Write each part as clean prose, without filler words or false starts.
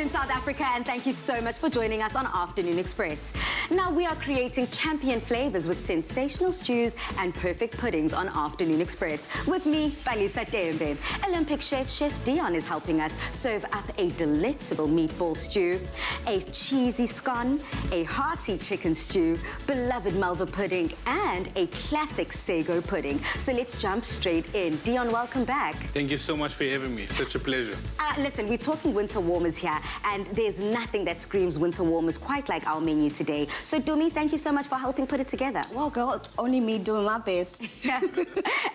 afternoon, South Africa, and thank you so much for joining us on Afternoon Express. Now, we are creating champion flavors with sensational stews and perfect puddings on Afternoon Express. With me, Balisa Tembe. Olympic chef Chef Dion is helping us serve up a delectable meatball stew, a cheesy scone, a hearty chicken stew, beloved Malva pudding, and a classic Sago pudding. So let's jump straight in. Dion, welcome back. Thank you so much for having me. Such a pleasure. Listen, we're talking winter warmers here, and there's nothing that screams winter warmers quite like our menu today. So, Dumi, thank you so much for helping put it together. Well, girl, it's only me doing my best. Yeah.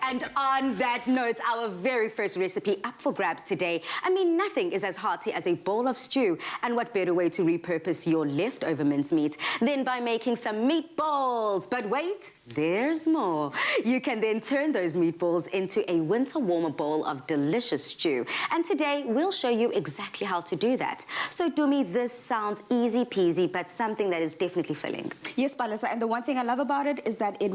And on that note, our very first recipe up for grabs today. I mean, nothing is as hearty as a bowl of stew, and what better way to repurpose your leftover mincemeat than by making some meatballs. But wait, there's more. You can then turn those meatballs into a winter warmer bowl of delicious stew. And today, we'll show you exactly how to do that. So, Dumi, this sounds easy peasy, but something that is definitely filling. Yes, Balisa, and the one thing I love about it is that it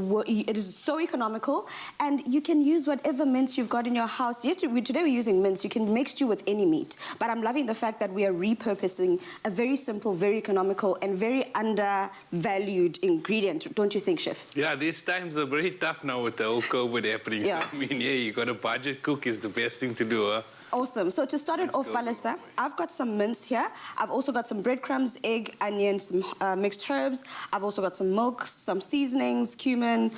is so economical, and you can use whatever mince you've got in your house. Yes, today we're using mince. You can make stew with any meat, but I'm loving the fact that we are repurposing a very simple, very economical, and very undervalued ingredient. Don't you think, Chef? Yeah, these times are very tough now with the whole COVID happening. Yeah. I mean, yeah, you got a budget cook is the best thing to do, huh? Awesome. So to start it off, Balisa, I've got some mince here. I've also got some breadcrumbs, egg, onions, some mixed herbs. I've also got some milk, some seasonings, cumin,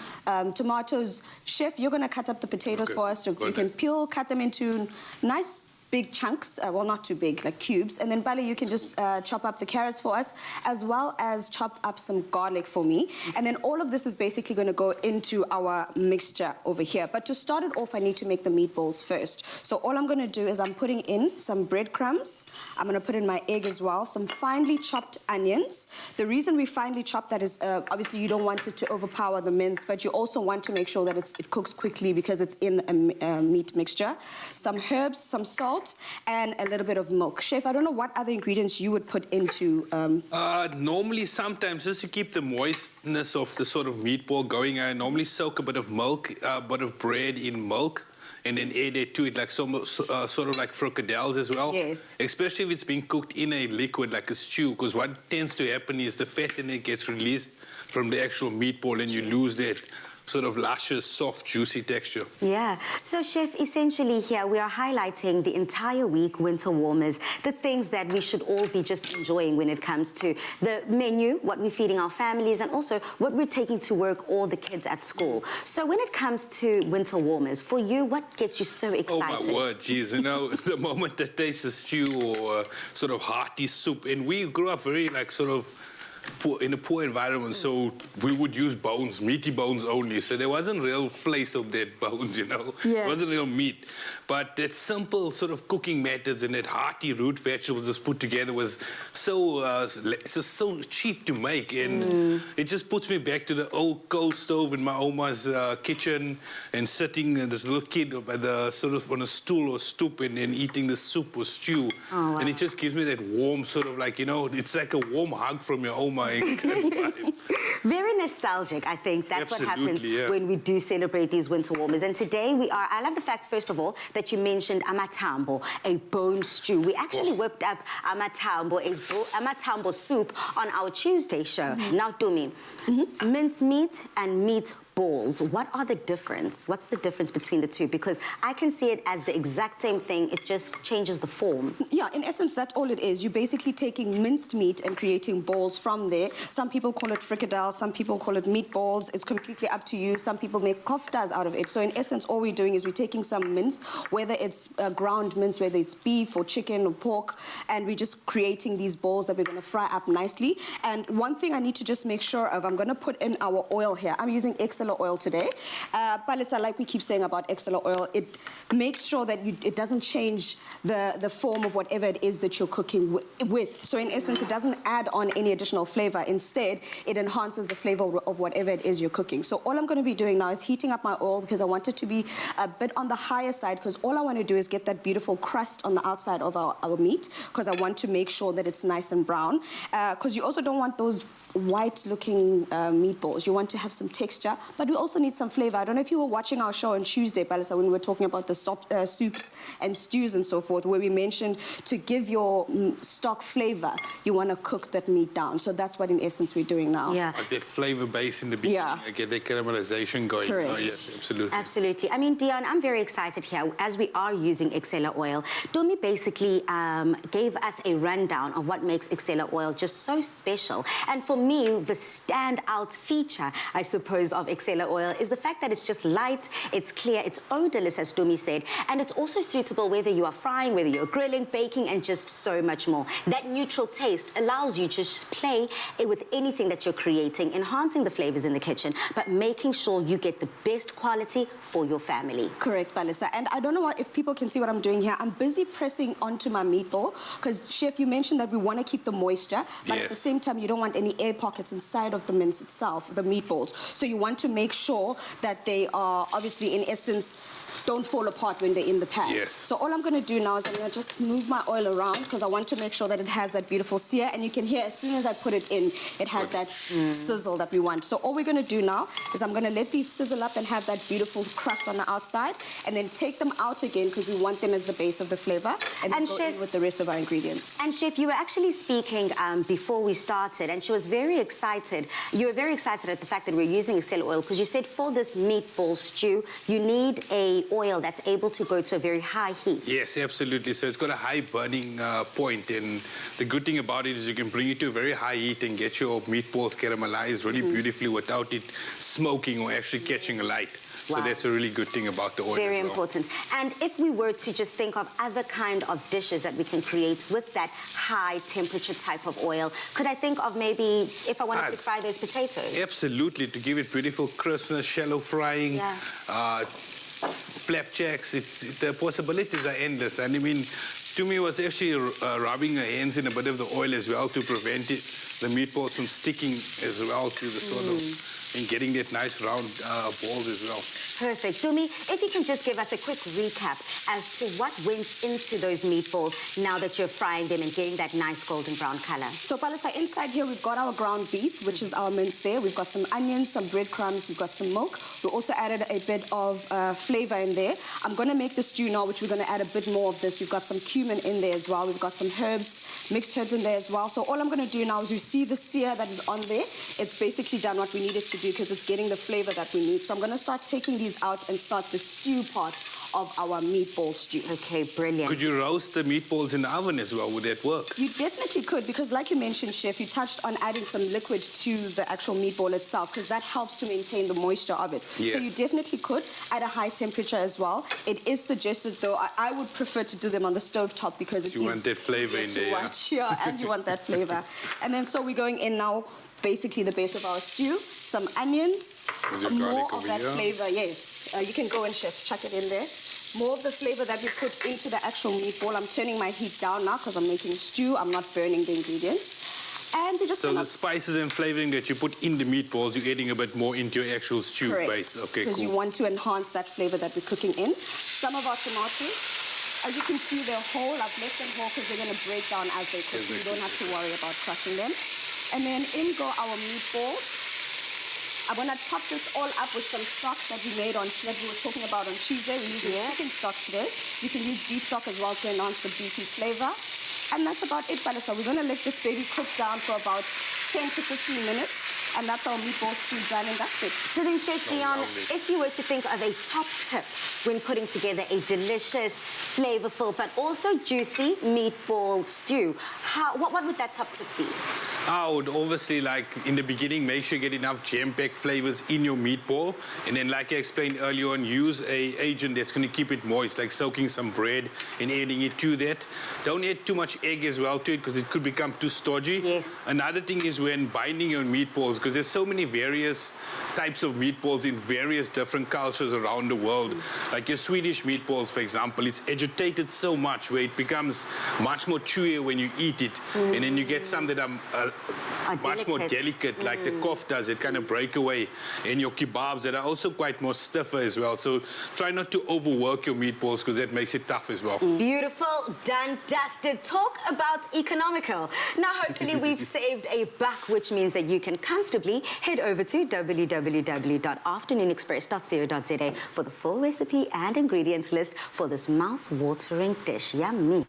tomatoes. Chef, you're going to cut up the potatoes for us. So you can cut them into nice big chunks, well, not too big, like cubes. And then, Bala, you can just chop up the carrots for us, as well as chop up some garlic for me. And then all of this is basically going to go into our mixture over here. But to start it off, I need to make the meatballs first. So all I'm going to do is I'm putting in some breadcrumbs. I'm going to put in my egg as well, some finely chopped onions. The reason we finely chop that is, obviously, you don't want it to overpower the mince, but you also want to make sure that it cooks quickly because it's in a meat mixture. Some herbs, some salt, and a little bit of milk. Chef, I don't know what other ingredients you would put into... Normally, sometimes, just to keep the moistness of the sort of meatball going, I normally soak a bit of milk, a bit of bread in milk, and then add it to it, like sort of like fricadelles as well. Yes. Especially if it's being cooked in a liquid, like a stew, because what tends to happen is the fat in it gets released from the actual meatball, and you lose that sort of luscious, soft, juicy texture. Yeah. So, Chef, essentially here we are highlighting the entire week winter warmers, the things that we should all be just enjoying when it comes to the menu, what we're feeding our families, and also what we're taking to work or the kids at school. So when it comes to winter warmers, for you, what gets you so excited? Oh, my word, geez. You know, the moment that tastes a stew or sort of hearty soup, and we grew up very, like, sort of in a poor environment, so we would use bones, meaty bones only. So there wasn't real flesh of that bones, you know. Yeah. It wasn't real meat. But that simple sort of cooking methods and that hearty root vegetables just put together was so cheap to make. And it just puts me back to the old coal stove in my Oma's kitchen and sitting this little kid at the, sort of on a stool or stoop and eating the soup or stew. Oh, wow. And it just gives me that warm sort of like, you know, it's like a warm hug from your Oma. Very nostalgic, I think. That's Absolutely, what happens when we do celebrate these winter warmers. And today I love the fact, first of all, that you mentioned amatambo, a bone stew. We actually whipped up amatambo soup on our Tuesday show. Now, Dumi, minced meat and meat balls, what are the difference? What's the difference between the two? Because I can see it as the exact same thing, it just changes the form. Yeah, in essence, that's all it is. You're basically taking minced meat and creating balls from there. Some people call it fricadelles, some people call it meatballs. It's completely up to you. Some people make koftas out of it. So in essence, all we're doing is we're taking some mince, whether it's ground mince, whether it's beef or chicken or pork, and we're just creating these balls that we're going to fry up nicely. And one thing I need to just make sure of, I'm going to put in our oil here. I'm using excellent oil today. Balisa, like we keep saying about excellent oil, it makes sure that it doesn't change the form of whatever it is that you're cooking with. So in essence, it doesn't add on any additional flavor. Instead, it enhances the flavor of whatever it is you're cooking. So all I'm going to be doing now is heating up my oil because I want it to be a bit on the higher side, because all I want to do is get that beautiful crust on the outside of our meat, because I want to make sure that it's nice and brown. Because you also don't want those white-looking meatballs. You want to have some texture, but we also need some flavor. I don't know if you were watching our show on Tuesday, Palisa, when we were talking about the soups and stews and so forth, where we mentioned to give your stock flavor, you want to cook that meat down. So that's what, in essence, we're doing now. Yeah. Like that flavor base in the beginning. Yeah. I get that caramelization going. Correct. Oh, yes, absolutely. Absolutely. I mean, Dion, I'm very excited here as we are using Exceller oil. Domi basically gave us a rundown of what makes Exceller oil just so special. And for me, the standout feature, I suppose, of Exceller oil is the fact that it's just light, it's clear, it's odorless, as Domi said, and it's also suitable whether you are frying, whether you're grilling, baking, and just so much more. That neutral taste allows you to just play with anything that you're creating, enhancing the flavors in the kitchen, but making sure you get the best quality for your family. Correct, Palisa. And I don't know if people can see what I'm doing here. I'm busy pressing onto my meatball because, Chef, you mentioned that we want to keep the moisture, but at the same time, you don't want any air pockets inside of the mince itself, the meatballs. So you want to make sure that they are, obviously, in essence, don't fall apart when they're in the pan. Yes. So all I'm going to do now is I'm going to just move my oil around because I want to make sure that it has that beautiful sear. And you can hear, as soon as I put it in, it had that sizzle that we want. So all we're going to do now is I'm going to let these sizzle up and have that beautiful crust on the outside, and then take them out again because we want them as the base of the flavor, and then go Chef, in with the rest of our ingredients. And Chef, you were actually speaking before we started, and she was very excited. You were very excited at the fact that we're using Exceller oil because you said for this meatball stew, you need a oil that's able to go to a very high heat. Yes, absolutely. So it's got a high burning point, and the good thing about it is you can bring it to a very high heat and get your meatballs caramelized really beautifully without it smoking or actually catching a light. Wow. So that's a really good thing about the oil. Very as well. important. And if we were to just think of other kind of dishes that we can create with that high temperature type of oil, could I think of maybe if I wanted to fry those potatoes? Absolutely, to give it beautiful crispness, shallow frying. Yeah. Flapjacks, the possibilities are endless. And I mean, to me, it was actually rubbing her hands in a bit of the oil as well to prevent the meatballs from sticking as well to the sort of, and getting that nice round balls as well. Perfect. Dumi, if you can just give us a quick recap as to what went into those meatballs now that you're frying them and getting that nice golden brown color. So, Palisa, inside here we've got our ground beef, which is our mince there. We've got some onions, some breadcrumbs, we've got some milk. We also added a bit of flavor in there. I'm going to make the stew now, which we're going to add a bit more of this. We've got some cumin in there as well. We've got some herbs, mixed herbs in there as well. So all I'm going to do now is you see the sear that is on there. It's basically done what we needed to do because it's getting the flavor that we need. So I'm going to start taking these out and start the stew part of our meatball stew. Okay, brilliant. Could you roast the meatballs in the oven as well? Would that work? You definitely could, because like you mentioned, Chef, you touched on adding some liquid to the actual meatball itself, because that helps to maintain the moisture of it. Yes. So you definitely could at a high temperature as well. It is suggested, though, I would prefer to do them on the stove top because it You want that flavor in there, yeah? Yeah, and you want that flavor. And then so we're going in now, basically the base of our stew, some onions, more of that flavor, yes. You can go and, Chef, chuck it in there. More of the flavor that we put into the actual meatball. I'm turning my heat down now because I'm making a stew. I'm not burning the ingredients. And just so the spices and flavoring that you put in the meatballs, you're adding a bit more into your actual stew base. Okay, because you want to enhance that flavor that we're cooking in. Some of our tomatoes, as you can see, they're whole. I've left them whole because they're going to break down as they cook. So you don't have to worry about crushing them. And then in go our meatballs. I'm going to top this all up with some stock that we made that we were talking about on Tuesday. We're using chicken stock today. You can use beef stock as well to enhance the beefy flavor. And that's about it, Vanessa. We're going to let this baby cook down for about 10 to 15 minutes. And that's our meatball stew done and dusted. So then, Chef Dion, if you were to think of a top tip when putting together a delicious, flavorful, but also juicy meatball stew, what would that top tip be? I would obviously, like, in the beginning, make sure you get enough jam-packed flavors in your meatball. And then, like I explained earlier on, use an agent that's going to keep it moist, like soaking some bread and adding it to that. Don't add too much egg as well to it because it could become too stodgy. Yes. Another thing is when binding your meatballs, because there's so many various types of meatballs in various different cultures around the world. Like your Swedish meatballs, for example, it's agitated so much where it becomes much more chewier when you eat it. And then you get some that are much more delicate, like the koftas that kind of break away, and your kebabs that are also quite more stiffer as well. So try not to overwork your meatballs because that makes it tough as well. Beautiful, done, dusted. Talk talk about economical. Now, hopefully we've saved a buck, which means that you can comfortably head over to www.afternoonexpress.co.za for the full recipe and ingredients list for this mouth-watering dish. Yummy.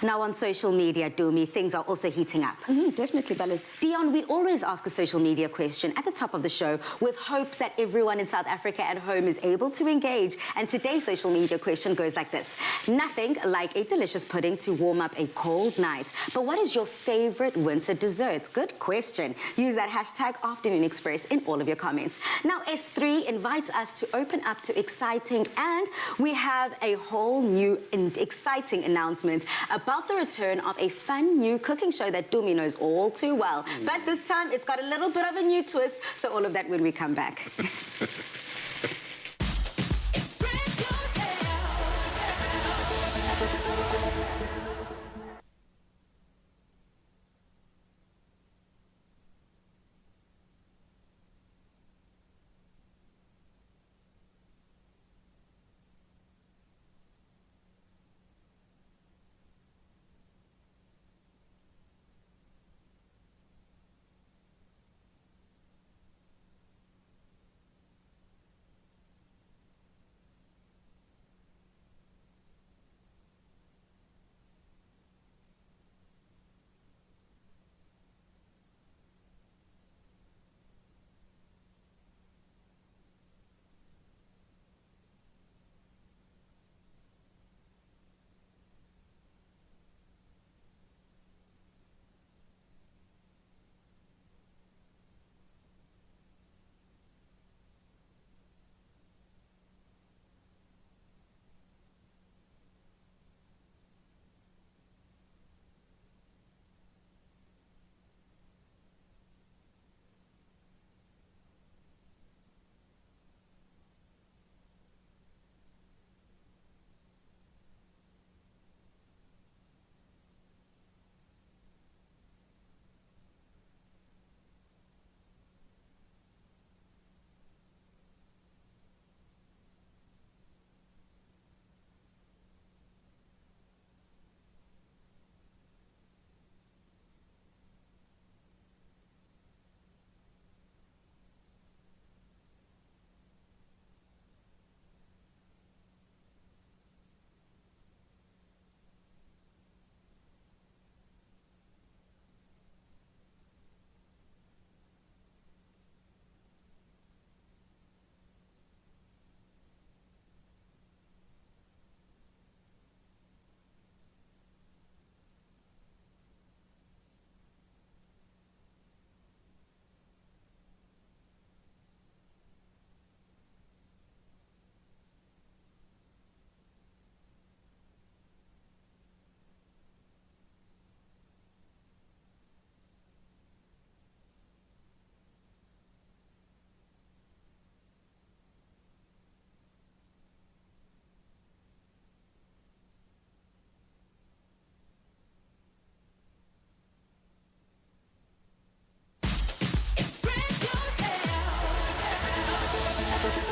Now on social media, Dumi, things are also heating up. Definitely, Ballis. Dion, we always ask a social media question at the top of the show with hopes that everyone in South Africa at home is able to engage. And today's social media question goes like this. Nothing like a delicious pudding to warm up a cold night. But what is your favorite winter dessert? Good question. Use that hashtag Afternoon Express in all of your comments. Now, S3 invites us to open up to exciting, and we have a whole new and exciting announcement about the return of a fun new cooking show that Dumi knows all too well. But this time, it's got a little bit of a new twist, so all of that when we come back.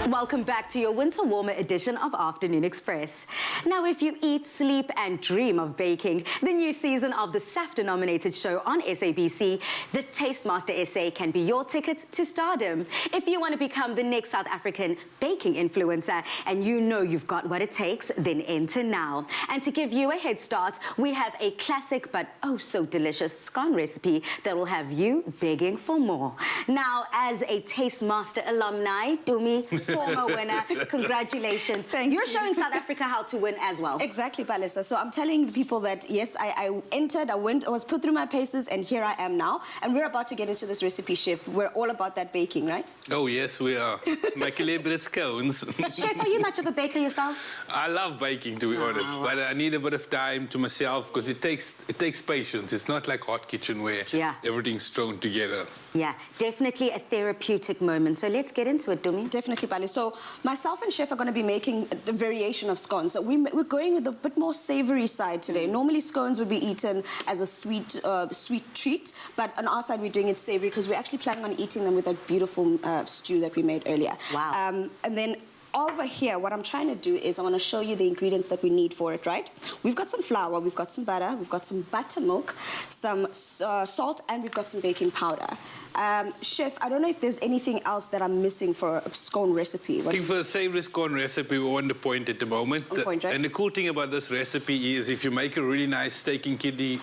Welcome back to your winter warmer edition of Afternoon Express. Now, if you eat, sleep and dream of baking, the new season of the SAFTA-nominated show on SABC, the Taste Master SA, can be your ticket to stardom. If you want to become the next South African baking influencer and you know you've got what it takes, then enter now. And to give you a head start, we have a classic but oh so delicious scone recipe that will have you begging for more. Now, as a Taste Master alumni, Dumi, former winner, congratulations. Thank You're you. showing South Africa how to win as well. Exactly, Balissa. So I'm telling the people that, yes, I entered, I went, I was put through my paces, and here I am now. And we're about to get into this recipe, Chef. We're all about that baking, right? Oh, yes, we are. My celebrity scones. Chef, are you much of a baker yourself? I love baking, to be honest, but I need a bit of time to myself because it takes patience. It's not like hot kitchen where everything's thrown together. Yeah, definitely a therapeutic moment. So let's get into it, Dumi. Definitely, Balissa. Vale. So myself and Chef are going to be making the variation of scones. So we're going with a bit more savory side today. Normally scones would be eaten as a sweet treat, but on our side we're doing it savory because we're actually planning on eating them with that beautiful stew that we made earlier. Wow. And then over here, what I'm trying to do is I want to show you the ingredients that we need for it, right? We've got some flour, we've got some butter, we've got some buttermilk, some salt, and we've got some baking powder. Chef, I don't know if there's anything else that I'm missing for a scone recipe. I think for a savory scone recipe, we're on the point at the moment. On point, right? And the cool thing about this recipe is if you make a really nice steak and kidney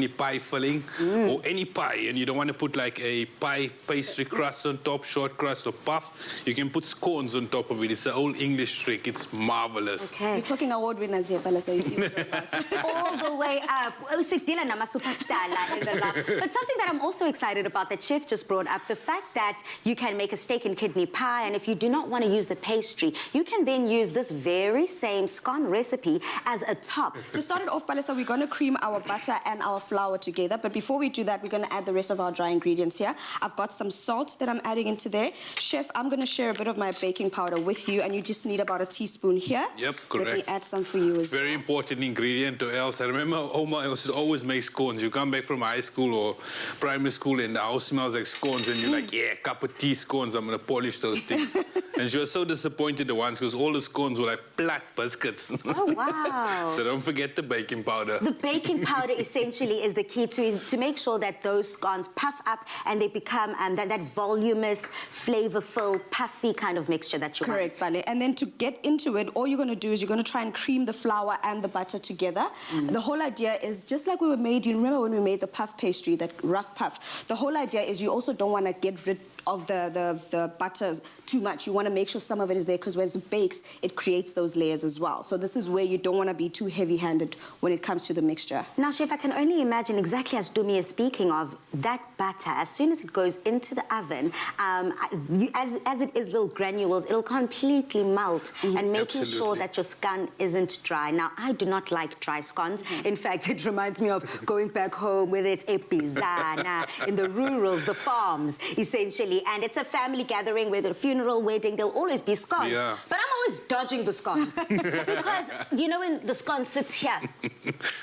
pie filling, or any pie, and you don't want to put like a pie pastry crust on top, short crust or puff, you can put scones on top of it. It's an old English trick. It's marvelous. Okay. We're talking award winners here, Bella, so you see what we're about. All the way up. Usikdila nama superstar la in the love. But something that I'm also excited about that Chef just brought up, the fact that you can make a steak and kidney pie, and if you do not want to use the pastry, you can then use this very same scone recipe as a top. To start it off, Balisa, we're going to cream our butter and our flour together. But before we do that, we're going to add the rest of our dry ingredients here. I've got some salt that I'm adding into there. Chef, I'm going to share a bit of my baking powder with you, and you just need about a teaspoon here. Yep, correct. Let me add some for you as well. Very important ingredient or else. I remember Oma used to always make scones. You come back from high school or primary school and the house smells like scones and you're like, yeah, cup of tea scones, I'm going to polish those things. And she was so disappointed the once because all the scones were like flat biscuits. Oh, wow. So don't forget the baking powder. The baking powder essentially is the key to make sure that those scones puff up and they become that voluminous, flavorful, puffy kind of mixture that you want. Correct, Vale. And then to get into it, all you're going to do is you're going to try and cream the flour and the butter together. The whole idea is just like you remember when we made the puff pastry, that rough puff, the whole idea is you also don't want to get rid of the butters too much. You want to make sure some of it is there because when it bakes, it creates those layers as well. So this is where you don't want to be too heavy-handed when it comes to the mixture. Now, Chef, I can only imagine exactly as Dumi is speaking of, that butter, as soon as it goes into the oven, as it is little granules, it'll completely melt and making sure that your scone isn't dry. Now, I do not like dry scones. In fact, it reminds me of going back home, whether it's epizana, in the rurals, the farms, essentially. And it's a family gathering, whether a funeral, wedding, there'll always be scones. Yeah. But I'm always dodging the scones. Because, you know, when the scone sits here,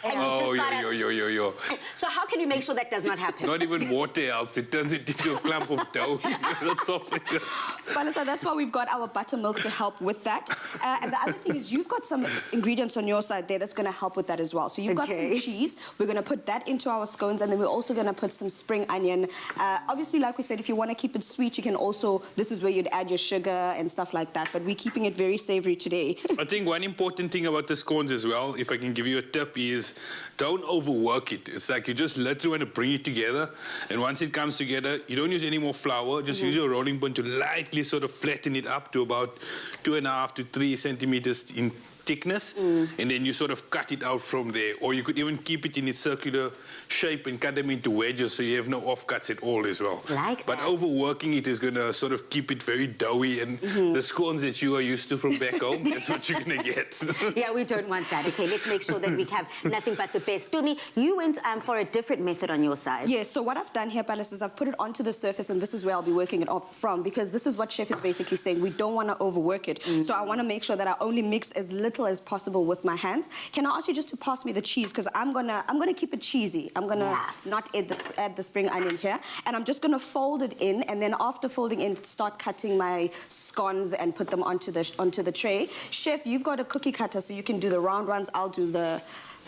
and yo. So how can we make sure that does not happen? Not even water helps. It turns it into a clump of dough. That's soft. Balisa, that's why we've got our buttermilk to help with that. And the other thing is you've got some ingredients on your side there that's going to help with that as well. So you've got some cheese. We're going to put that into our scones, and then we're also going to put some spring onion. Obviously, like we said, if you want to keep it sweet, you can also, this is where you'd add your sugar and stuff like that, but we're keeping it very savory today. I think one important thing about the scones as well, if I can give you a tip, is don't overwork it. It's like you just literally want to bring it together, and once it comes together, you don't use any more flour, just use your rolling pin to lightly sort of flatten it up to about 2.5 to 3 centimeters in thickness, and then you sort of cut it out from there. Or you could even keep it in its circular shape and cut them into wedges so you have no offcuts at all as well. But overworking it is going to sort of keep it very doughy, and the scones that you are used to from back home, that's what you're going to get. Yeah, we don't want that. Okay, let's make sure that we have nothing but the best. Dumi, you went for a different method on your side. Yes, so what I've done here, Palace, is I've put it onto the surface, and this is where I'll be working it off from, because this is what Chef is basically saying. We don't want to overwork it. So I want to make sure that I only mix as little as possible with my hands. Can I ask you just to pass me the cheese, because I'm gonna keep it cheesy. I'm gonna not add the spring onion here, and I'm just gonna fold it in, and then after folding in, start cutting my scones and put them onto the tray. Chef, you've got a cookie cutter, so you can do the round ones. I'll do the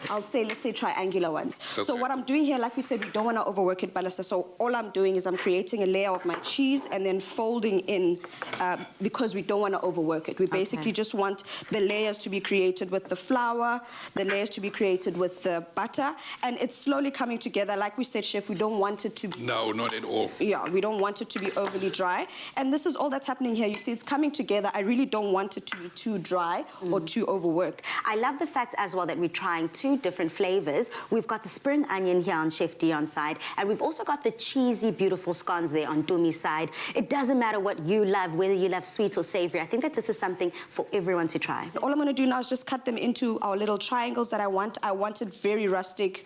let's say triangular ones. Okay. So what I'm doing here, like we said, we don't want to overwork it, Balasa. So all I'm doing is I'm creating a layer of my cheese and then folding in because we don't want to overwork it. We basically just want the layers to be created with the flour, the layers to be created with the butter, and it's slowly coming together. Like we said, Chef, we don't want it to be... No, not at all. Yeah, we don't want it to be overly dry. And this is all that's happening here. You see, it's coming together. I really don't want it to be too dry or too overworked. I love the fact as well that we're trying two different flavors. We've got the spring onion here on Chef Dion's side, and we've also got the cheesy, beautiful scones there on Dumi's side. It doesn't matter what you love, whether you love sweet or savory. I think that this is something for everyone to try. All I'm going to do now is just cut them into our little triangles that I want. I want it very rustic,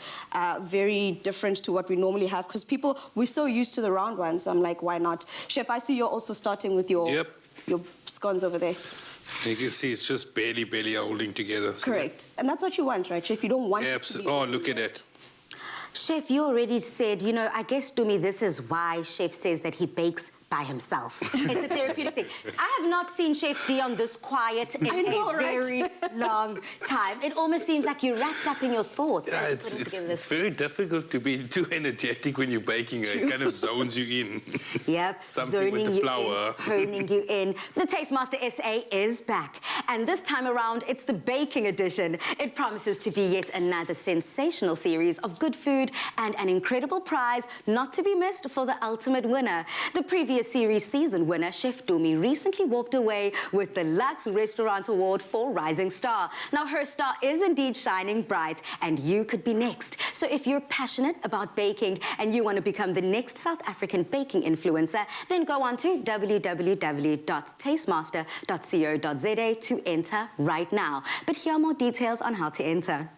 very different to what we normally have, because we're so used to the round ones, so I'm like, why not? Chef, I see you're also starting with your... Yep. your scones over there. You can see it's just barely holding together. So Correct. And that's what you want, right, Chef? You don't want it to be... Oh, look at it. Chef, you already said, you know, I guess, Dumi, this is why Chef says that he bakes by himself. It's a therapeutic thing. I have not seen Chef Dion this quiet in a very long time. It almost seems like you're wrapped up in your thoughts. Yeah, it's very difficult to be too energetic when you're baking. It kind of zones you in. Yep, Something with the flour. Honing you in. The Tastemaster SA is back. And this time around, it's the baking edition. It promises to be yet another sensational series of good food and an incredible prize not to be missed for the ultimate winner. The previous series season winner, Chef Dumi, recently walked away with the Lux Restaurant Award for Rising Star. Now, her star is indeed shining bright, and you could be next. So if you're passionate about baking and you want to become the next South African baking influencer, then go on to www.tastemaster.co.za to enter right now. But here are more details on how to enter.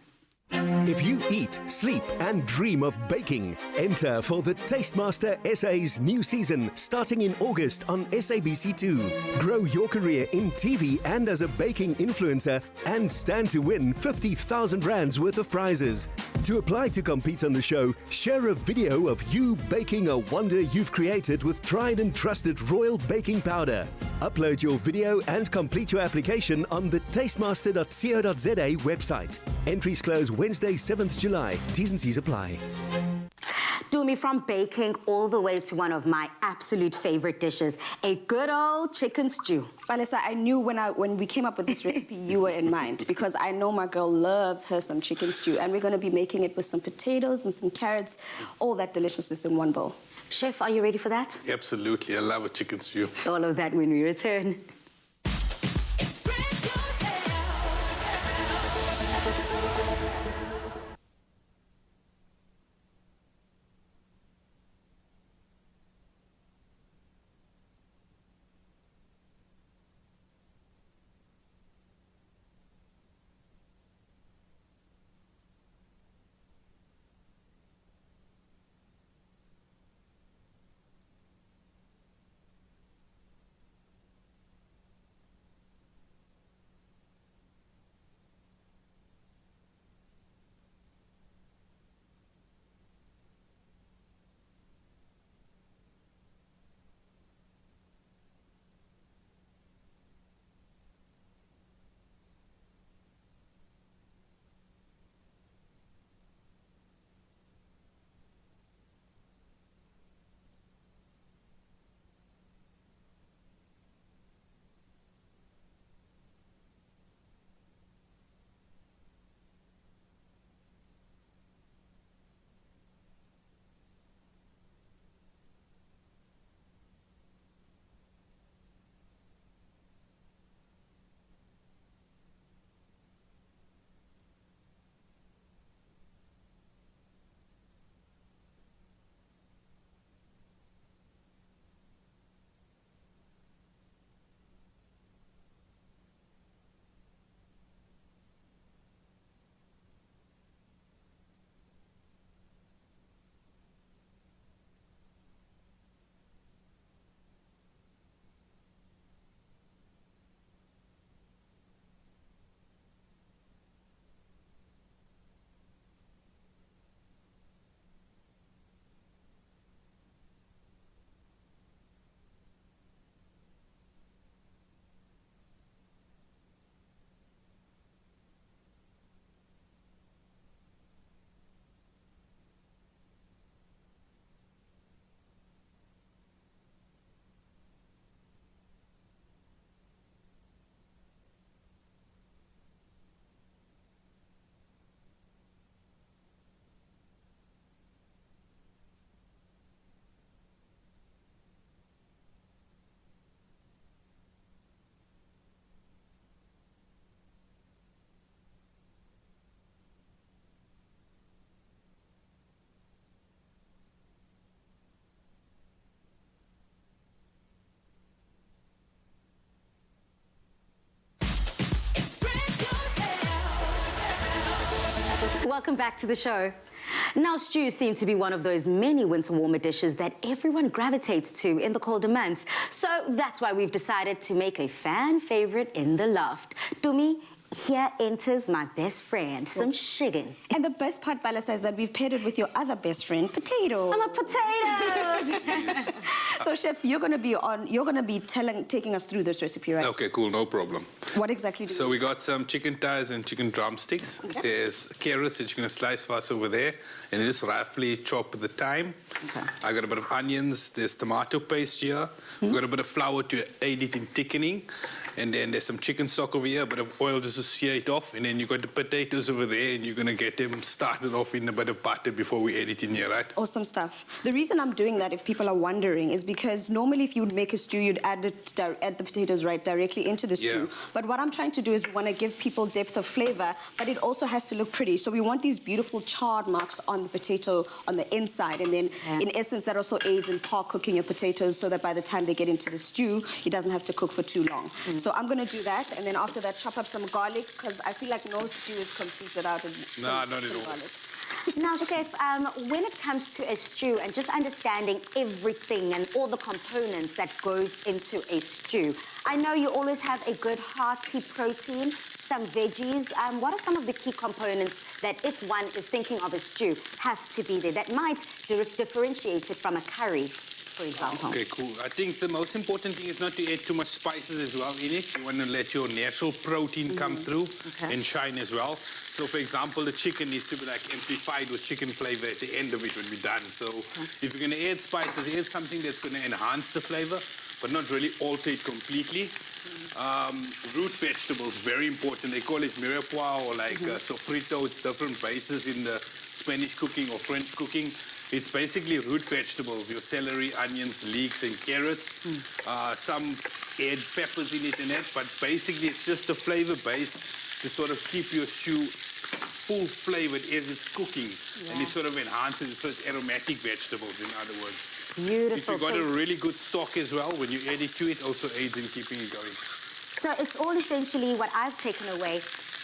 If you eat, sleep and dream of baking, enter for the Tastemaster SA's new season starting in August on SABC2. Grow your career in TV and as a baking influencer and stand to win 50,000 rands worth of prizes. To apply to compete on the show, share a video of you baking a wonder you've created with tried and trusted royal baking powder. Upload your video and complete your application on the tastemaster.co.za website. Entries close Wednesday, 7th July. T's and C's apply. Dumi, from baking all the way to one of my absolute favorite dishes, a good old chicken stew. Vanessa, I knew when we came up with this recipe, you were in mind, because I know my girl loves her some chicken stew, and we're going to be making it with some potatoes and some carrots, all that deliciousness in one bowl. Chef, are you ready for that? Absolutely. I love a chicken stew. All of that when we return. Welcome back to the show. Now, stews seem to be one of those many winter warmer dishes that everyone gravitates to in the colder months. So that's why we've decided to make a fan favorite in the loft. Tumi, here enters my best friend, some chicken. And the best part, Balasa, is that we've paired it with your other best friend, potato. I'm a potatoes. So, Chef, you're going to be taking us through this recipe, right? Okay, cool, no problem. What exactly do you So we got some chicken thighs and chicken drumsticks. Okay. There's carrots that you're going to slice for us over there, and just roughly chop the thyme. Okay. I got a bit of onions. There's tomato paste here. We've got a bit of flour to aid it in thickening. And then there's some chicken stock over here, a bit of oil just to sear it off. And then you've got the potatoes over there, and you're going to get them started off in a bit of butter before we add it in here, right? Awesome stuff. The reason I'm doing that, if people are wondering, is because normally if you would make a stew, you'd add the potatoes right directly into the stew. Yeah. But what I'm trying to do is we want to give people depth of flavor, but it also has to look pretty. So we want these beautiful charred marks on the potato on the inside. And then, in essence, that also aids in par cooking your potatoes so that by the time they get into the stew, it doesn't have to cook for too long. So I'm going to do that. And then after that, chop up some garlic, because I feel like no stew is complete without Nah, not at all. garlic. Now, Chef, when it comes to a stew and just understanding everything and all the components that goes into a stew, I know you always have a good hearty protein, some veggies. What are some of the key components that if one is thinking of a stew has to be there that might differentiate it from a curry, for example? Okay, cool. I think the most important thing is not to add too much spices as well in it. You want to let your natural protein come through and shine as well. So, for example, the chicken needs to be like amplified with chicken flavor at the end of it when we're done. So, if you're going to add spices, add something that's going to enhance the flavor, but not really alter it completely. Root vegetables, very important. They call it mirepoix or like sofrito. It's different bases in the Spanish cooking or French cooking. It's basically root vegetables, your celery, onions, leeks, and carrots. Some add peppers in it and that, but basically it's just a flavor base to sort of keep your stew full flavored as it's cooking. And it sort of enhances it, so it's aromatic vegetables, in other words. Beautiful. If you've got a really good stock as well, when you add it to it, also aids in keeping it going. So it's all essentially what I've taken away,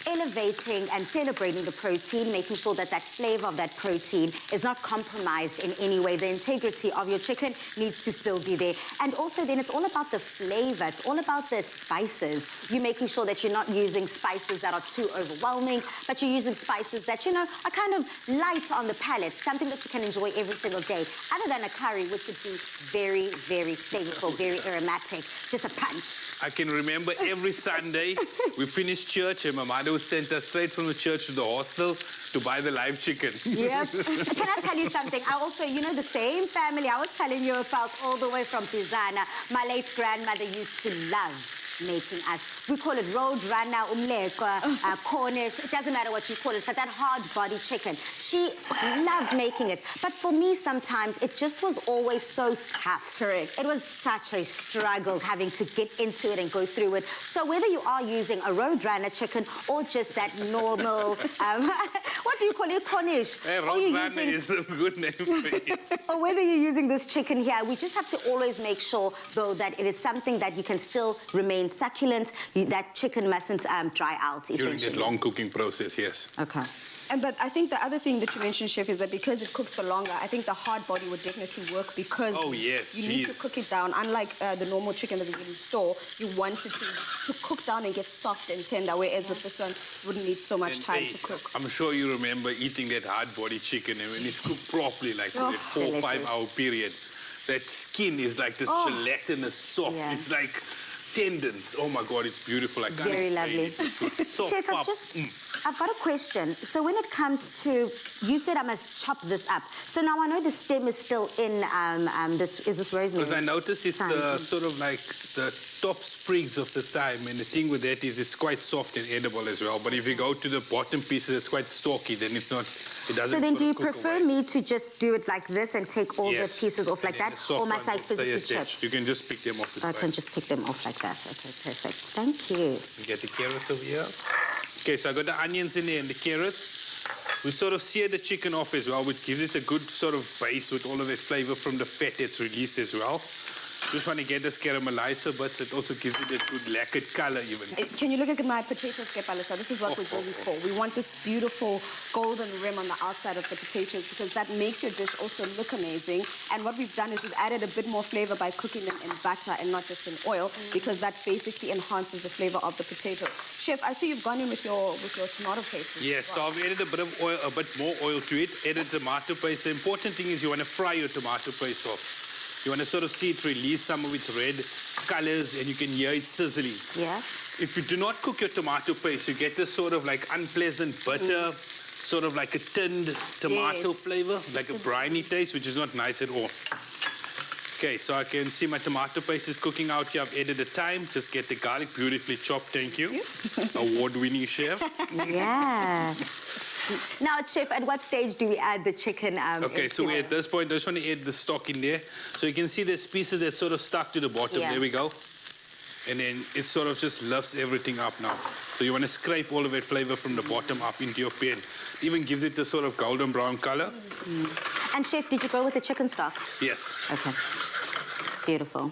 elevating and celebrating the protein, making sure that that flavor of that protein is not compromised in any way. The integrity of your chicken needs to still be there. And also then it's all about the flavor. It's all about the spices. You're making sure that you're not using spices that are too overwhelming, but you're using spices that, you know, are kind of light on the palate, something that you can enjoy every single day, other than a curry, which would be very, very flavorful, very aromatic, just a punch. I can remember every Sunday we finished church and my mother would send us straight from the church to the hostel to buy the live chicken. Yep. Can I tell you something? I also, you know, the same family I was telling you about all the way from Pizana, my late grandmother used to love making us. We call it road runner, Cornish. It doesn't matter what you call it, but that hard body chicken. She loved making it. But for me, sometimes it just was always so tough. Correct. It was such a struggle having to get into it and go through it. So whether you are using a road runner chicken or just that normal, what do you call it, Cornish? Hey, road runner is a good name for it. Or whether you're using this chicken here, we just have to always make sure, though, that it is something that you can still remain succulent. That chicken mustn't dry out, essentially. During the long cooking process, yes. Okay. But I think the other thing that you mentioned, Chef, is that because it cooks for longer, I think the hard body would definitely work because you need to cook it down. Unlike the normal chicken that we get in store, you want it to cook down and get soft and tender, whereas with this one, it wouldn't need so much time to cook. I'm sure you remember eating that hard body chicken, and when it's cooked properly, like for that 4 or 5 hour period, that skin is like this gelatinous soft. Yeah. It's like tendons. Oh my God, it's beautiful. I can't Very explain lovely. it. It's so Chef, pop. I've got a question. So when it comes to, you said I must chop this up. So now I know the stem is still in this, is this rosemary? Because I noticed it's the sort of like the top sprigs of the thyme, and the thing with that is it's quite soft and edible as well. But if you go to the bottom pieces, it's quite stalky, then it's not, it doesn't. So then do you cook prefer away. me to just do it like this and take all the pieces off like that? Or must I physically chip? You can just pick them off the I can just pick them off like that. Okay, perfect. Thank you. You get the carrots over here. Okay, so I got the onions in there and the carrots. We sort of sear the chicken off as well, which gives it a good sort of base with all of the flavor from the fat that's released as well. Just want to get this caramelized a bit, so it also gives it a good lacquered color even. Can you look at my potatoes, Palisa? This is what we're going for. We want this beautiful golden rim on the outside of the potatoes because that makes your dish also look amazing. And what we've done is we've added a bit more flavor by cooking them in butter and not just in oil because that basically enhances the flavor of the potato. Chef, I see you've gone in with your tomato paste. Yes, so I've added a bit of oil, a bit more oil to it. Added tomato paste. The important thing is you want to fry your tomato paste off. You want to sort of see it release some of its red colors and you can hear it sizzling. Yeah. If you do not cook your tomato paste, you get this sort of like unpleasant bitter, sort of like a tinned tomato flavor, like a briny taste, which is not nice at all. Okay, so I can see my tomato paste is cooking out here. I've added the thyme. Just get the garlic beautifully chopped. Thank you. Award-winning chef. Yeah. Now, Chef, at what stage do we add the chicken? Okay, so we're at this point. I just want to add the stock in there. So you can see there's pieces that sort of stuck to the bottom. Yeah. There we go. And then it sort of just lifts everything up now. So you want to scrape all of that flavor from the bottom up into your pan. It even gives it a sort of golden brown color. And Chef, did you go with the chicken stock? Yes. Okay. Beautiful.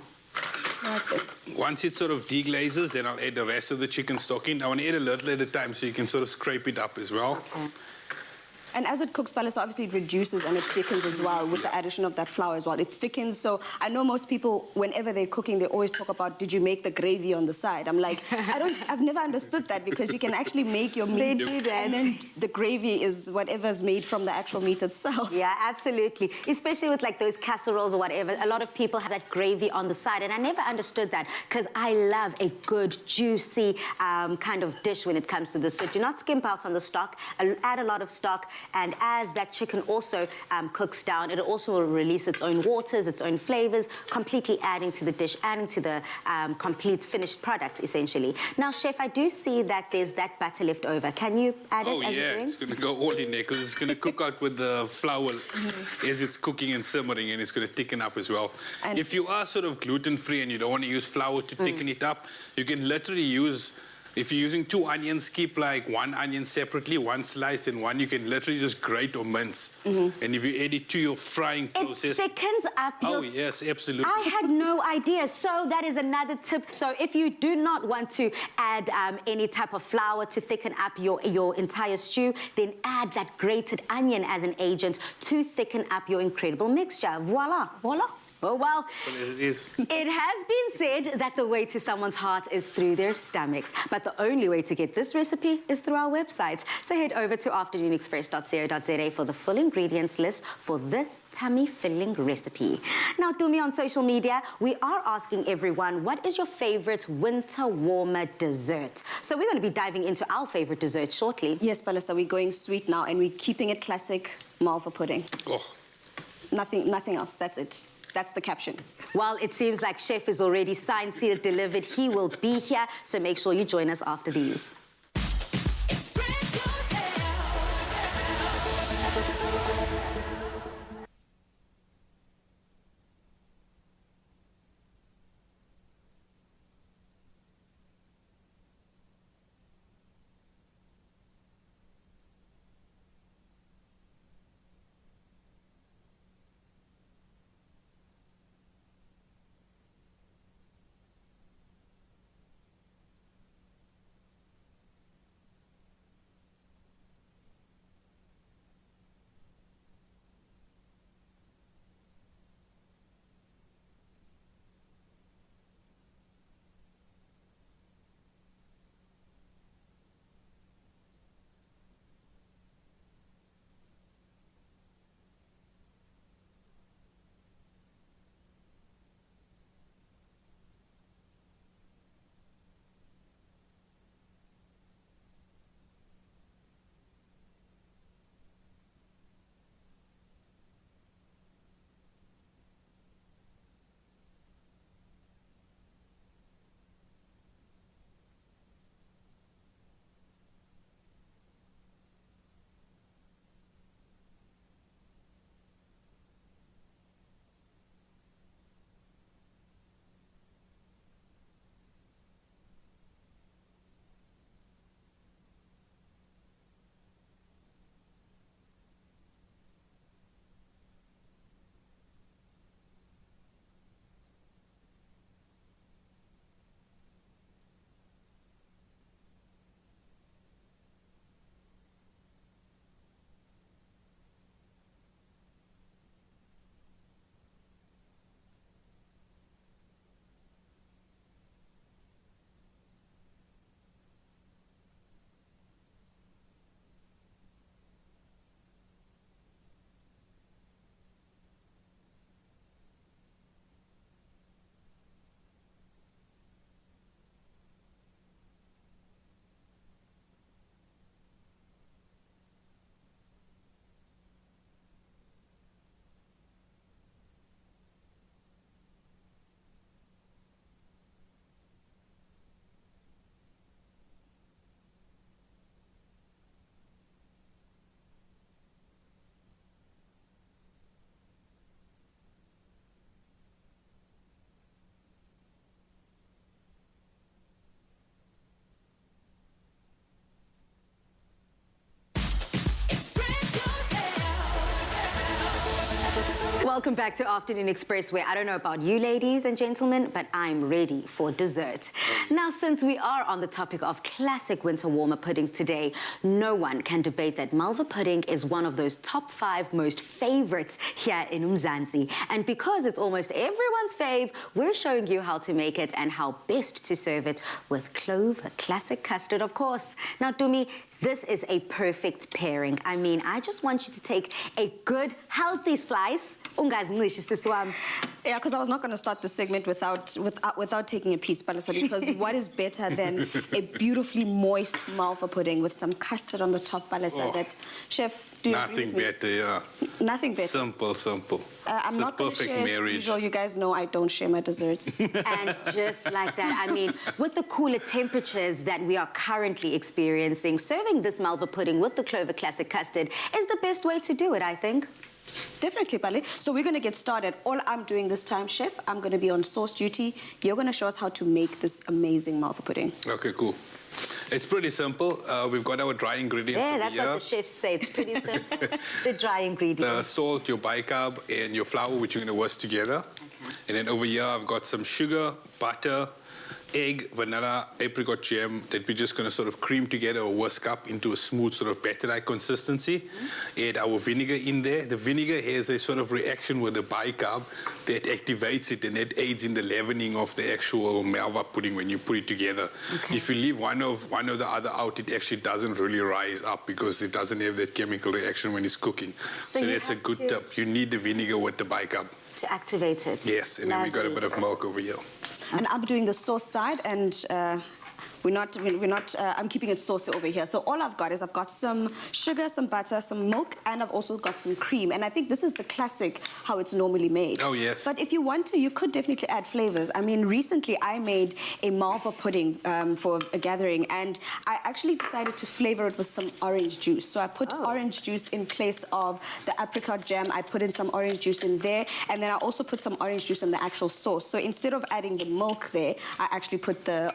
Once it sort of deglazes, then I'll add the rest of the chicken stock in. I want to add a little at a time so you can sort of scrape it up as well. Okay. And as it cooks, Palisa, obviously it reduces and it thickens as well with the addition of that flour as well. It thickens. So I know most people, whenever they're cooking, they always talk about, did you make the gravy on the side? I'm like, I've never understood that because you can actually make your meat. They do that. And then the gravy is whatever's made from the actual meat itself. Yeah, absolutely. Especially with like those casseroles or whatever. A lot of people have that gravy on the side. And I never understood that because I love a good, juicy kind of dish when it comes to this. So do not skimp out on the stock. Add a lot of stock. And as that chicken also cooks down, it also will release its own waters, its own flavors, completely adding to the dish, adding to the complete finished product, essentially. Now, Chef, I do see that there's that butter left over. Can you add it as you're doing? It's going to go all in there because it's going to cook out with the flour as it's cooking and simmering, and it's going to thicken up as well. And if you are sort of gluten-free and you don't want to use flour to thicken it up, you can literally use... If you're using 2 onions, keep like 1 onion separately, 1 sliced, and 1 you can literally just grate or mince. And if you add it to your frying process... It thickens up your... Oh, yes, absolutely. I had no idea. So that is another tip. So if you do not want to add any type of flour to thicken up your entire stew, then add that grated onion as an agent to thicken up your incredible mixture. Voila, voila. Oh, well, it has been said that the way to someone's heart is through their stomachs. But the only way to get this recipe is through our website. So head over to afternoonexpress.co.za for the full ingredients list for this tummy-filling recipe. Now, Dumi, on social media, we are asking everyone, what is your favorite winter warmer dessert? So we're going to be diving into our favorite dessert shortly. Yes, Palisa, we're going sweet now, and we're keeping it classic Malva pudding. Oh. Nothing else. That's it. That's the caption. Well, it seems like Chef is already signed, sealed, delivered. He will be here, so make sure you join us after these. Welcome back to Afternoon Express, where I don't know about you ladies and gentlemen, but I'm ready for dessert. Now, since we are on the topic of classic winter warmer puddings today, no one can debate that Malva pudding is one of those top 5 most favorites here in Umzansi. And because it's almost everyone's fave, we're showing you how to make it and how best to serve it with clover classic custard, of course. Now, Dumi, this is a perfect pairing. I mean, I just want you to take a good, healthy slice. Yeah, because I was not going to start the segment without taking a piece, Balasa, because what is better than a beautifully moist Malva pudding with some custard on the top, Balasa, that, Chef, do you agree with me? Nothing better, yeah. Nothing better. Simple. I'm not going to share, as usual. You guys know I don't share my desserts. And just like that, I mean, with the cooler temperatures that we are currently experiencing, serving this Malva pudding with the Clover Classic custard is the best way to do it, I think. Definitely, Pali. So we're going to get started. All I'm doing this time, Chef, I'm going to be on sauce duty. You're going to show us how to make this amazing Malva pudding. Okay, cool. It's pretty simple. We've got our dry ingredients over that's here. what the chefs say. It's pretty simple. The dry ingredients. The salt, your bicarb, and your flour, which you're going to whisk together. And then over here, I've got some sugar, butter, egg, vanilla, apricot jam that we're just going to sort of cream together or whisk up into a smooth sort of batter-like consistency. Add our vinegar in there. The vinegar has a sort of reaction with the bicarb that activates it and it aids in the leavening of the actual Malva pudding when you put it together. Okay. If you leave one or the other out, it actually doesn't really rise up because it doesn't have that chemical reaction when it's cooking. So that's a good tip. You need the vinegar with the bicarb. To activate it. Yes, and then we got a bit of milk over here. And I'm doing the sauce side, and I'm keeping it saucy over here. So all I've got is I've got some sugar, some butter, some milk, and I've also got some cream. And I think this is the classic how it's normally made. Oh, yes. But if you want to, you could definitely add flavors. I mean, recently I made a Malva pudding for a gathering, and I actually decided to flavor it with some orange juice. So I put orange juice in place of the apricot jam. I put in some orange juice in there, and then I also put some orange juice in the actual sauce. So instead of adding the milk there, I actually put the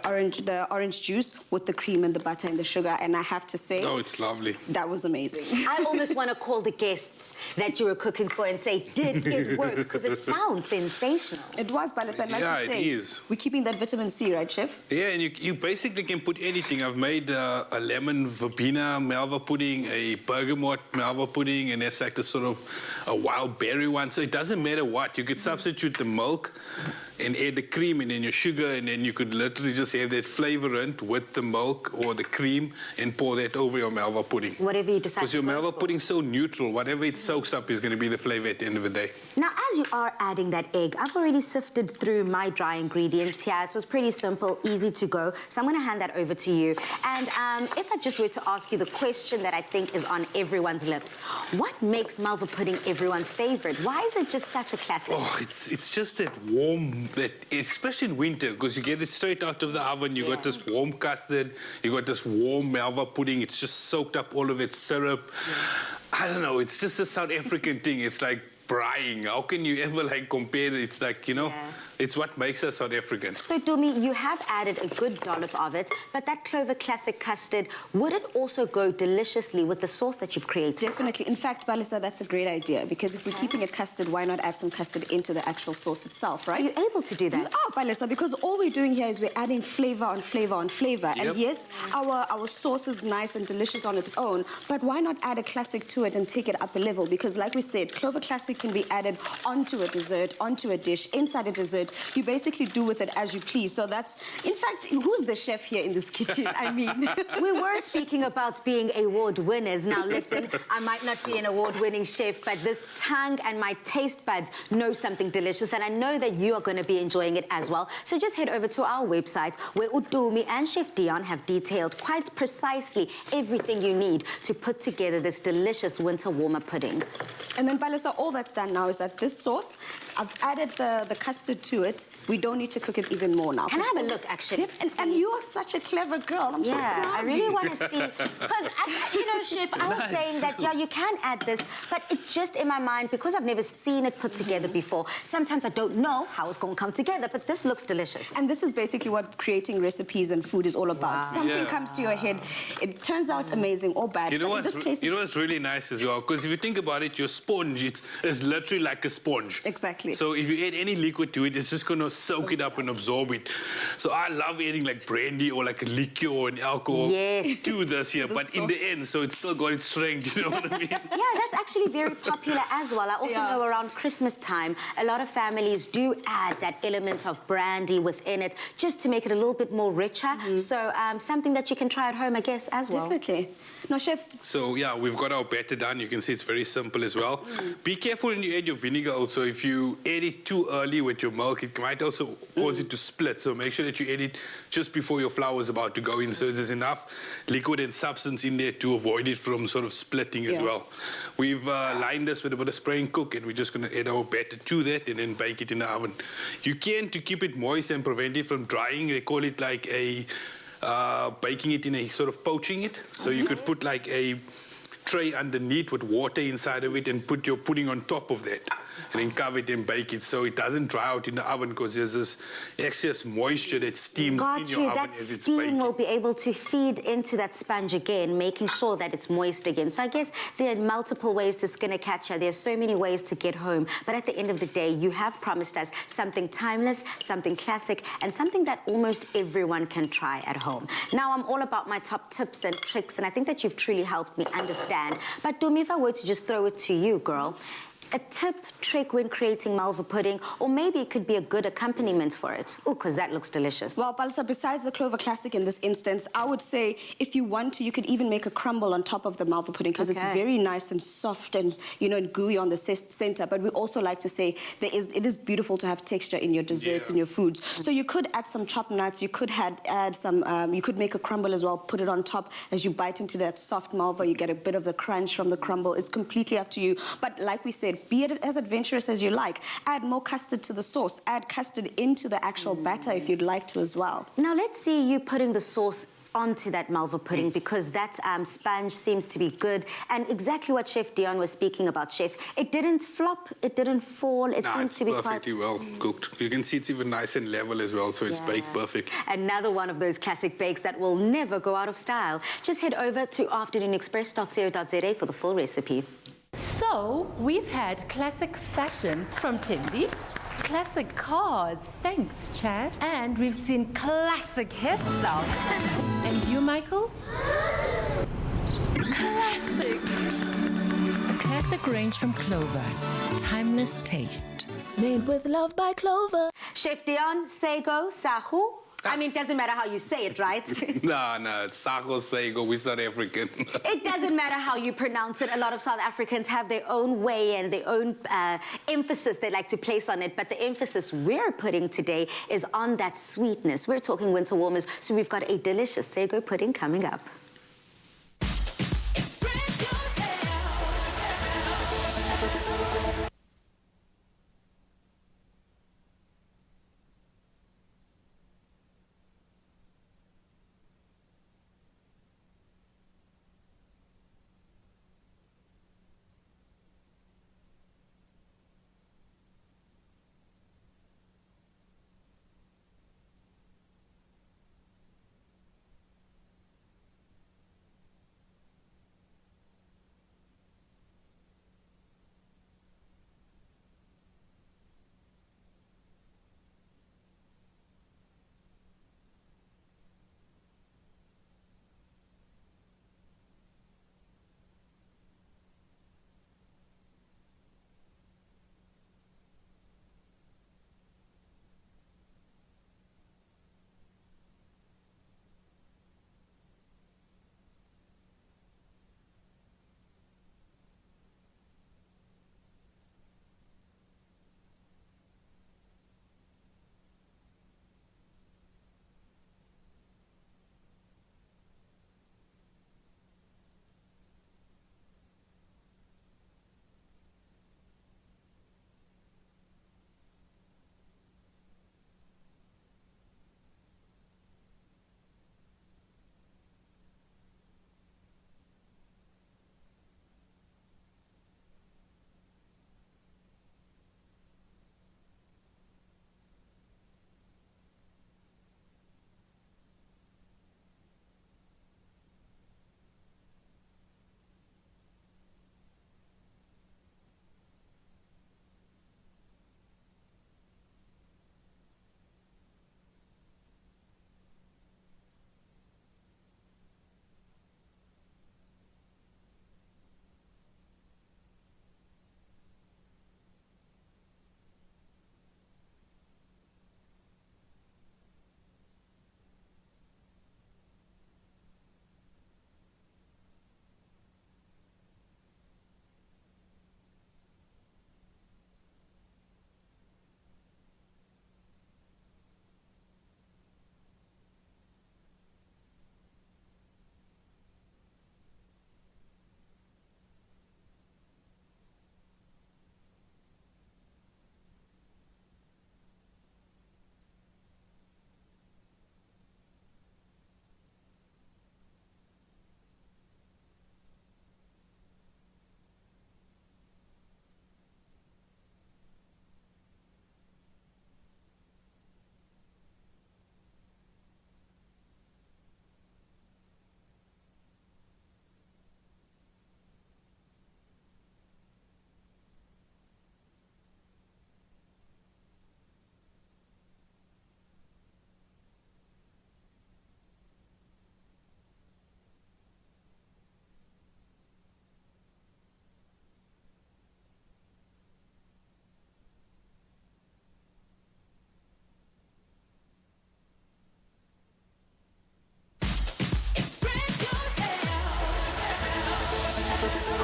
orange juice with the cream and the butter and the sugar, and I have to say, oh, it's lovely. That was amazing. I almost want to call the guests that you were cooking for and say, did it work? Because it sounds sensational. It was, Balas, and like you say, it is. We're keeping that vitamin C, right, Chef? Yeah, and you basically can put anything. I've made a lemon verbena Malva pudding, a bergamot Malva pudding, and that's like the sort of a wild berry one. So it doesn't matter what. You could substitute the milk and add the cream and then your sugar, and then you could literally just have that flavorant with the milk or the cream and pour that over your Malva pudding. Whatever you decide. Because your Malva pudding's so neutral, whatever it soaks up is going to be the flavor at the end of the day. Now, as you are adding that egg, I've already sifted through my dry ingredients here. It was pretty simple, easy to go. So I'm going to hand that over to you. And if I just were to ask you the question that I think is on everyone's lips, what makes Malva pudding everyone's favorite? Why is it just such a classic? Oh, it's just that warm, that especially in winter, because you get it straight out of the oven. You got this warm custard, you got this warm Malva pudding. It's just soaked up all of its syrup. I don't know. It's just a South African thing. It's like braaiing. How can you ever like compare it? It's like, you know, it's what makes us South African. So, Dumi, you have added a good dollop of it, but that Clover Classic custard, would it also go deliciously with the sauce that you've created? Definitely. In fact, Balisa, that's a great idea, because if we're keeping it custard, why not add some custard into the actual sauce itself, right? Are you able to do that? You are, Balisa, because all we're doing here is we're adding flavor on flavor on flavor. Yep. And yes, our sauce is nice and delicious on its own, but why not add a classic to it and take it up a level? Because like we said, Clover Classic can be added onto a dessert, onto a dish, inside a dessert. You basically do with it as you please. So that's, in fact, who's the chef here in this kitchen? I mean, we were speaking about being award winners. Now listen, I might not be an award-winning chef, but this tongue and my taste buds know something delicious, and I know that you are going to be enjoying it as well. So just head over to our website, where Udumi and Chef Dion have detailed quite precisely everything you need to put together this delicious winter warmer pudding. And then, Balisa, all that's done now is that this sauce, I've added the custard to into it. We don't need to cook it even more now. Can I have a look, actually? And you are such a clever girl. I'm so proud I of really you. want to see. Because, you know, Chef, I was saying that, yeah, you can add this, but it just in my mind, because I've never seen it put together before, sometimes I don't know how it's going to come together, but this looks delicious. And this is basically what creating recipes and food is all about. Something comes to your head, it turns out amazing or bad. You know but in this case, you know what's really nice as well? Because if you think about it, your sponge, it's literally like a sponge. Exactly. So if you add any liquid to it, it's just going to soak it up and absorb it. So I love adding like brandy or like a liquor or an alcohol to this here. But in the end, so it's still got its strength, you know what I mean? Yeah, that's actually very popular as well. I also know around Christmas time, a lot of families do add that element of brandy within it just to make it a little bit more richer. So something that you can try at home, I guess, as well. Definitely. No, Chef. So yeah, we've got our batter done. You can see it's very simple as well. Be careful when you add your vinegar also. If you add it too early with your milk, it might also cause it to split. So make sure that you add it just before your flour is about to go in. So there's enough liquid and substance in there to avoid it from sort of splitting as well. We've lined this with a bit of spray and cook, and we're just going to add our batter to that and then bake it in the oven. You can, to keep it moist and prevent it from drying, they call it like a baking it in a sort of poaching it. So you could put like a tray underneath with water inside of it and put your pudding on top of that and then cover it and bake it so it doesn't dry out in the oven because there's this excess moisture that steams in your oven as it's baking. That steam will be able to feed into that sponge again, making sure that it's moist again. So I guess there are multiple ways to skin a catcher. There's so many ways to get home. But at the end of the day, you have promised us something timeless, something classic, and something that almost everyone can try at home. Now, I'm all about my top tips and tricks, and I think that you've truly helped me understand. But Dumi, if I were to just throw it to you, girl, a tip, trick when creating Malva pudding, or maybe it could be a good accompaniment for it. Oh, because that looks delicious. Well, Balsa, besides the Clover Classic in this instance, I would say if you want to, you could even make a crumble on top of the Malva pudding because it's very nice and soft and, you know, and gooey on the center. But we also like to say it is beautiful to have texture in your desserts and your foods. So you could add some chopped nuts, you could add some, you could make a crumble as well, put it on top. As you bite into that soft Malva, you get a bit of the crunch from the crumble. It's completely up to you. But like we said, be it as adventurous as you like. Add more custard to the sauce. Add custard into the actual batter if you'd like to as well. Now, let's see you putting the sauce onto that Malva pudding because that sponge seems to be good. And exactly what Chef Dion was speaking about, Chef. It didn't flop, it didn't fall. It seems to be perfectly well cooked. You can see it's even nice and level as well, so it's baked perfect. Another one of those classic bakes that will never go out of style. Just head over to afternoonexpress.co.za for the full recipe. So, we've had classic fashion from Timby, classic cars, thanks Chad, and we've seen classic hairstyles. And you, Michael? Classic. A classic range from Clover, timeless taste. Made with love by Clover. Chef Dion, Sago, Sago. I mean, it doesn't matter how you say it, right? No, it's Sago, Sago. We're South African. It doesn't matter how you pronounce it. A lot of South Africans have their own way and their own emphasis they like to place on it. But the emphasis we're putting today is on that sweetness. We're talking winter warmers, so we've got a delicious Sago pudding coming up.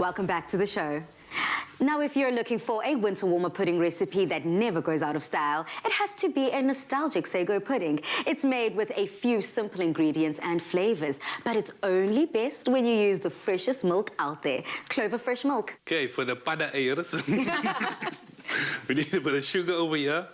Welcome back to the show. Now, if you're looking for a winter warmer pudding recipe that never goes out of style, it has to be a nostalgic Sago pudding. It's made with a few simple ingredients and flavors, but it's only best when you use the freshest milk out there. Clover fresh milk. Okay, for the pada eiers, we need a bit of sugar over here.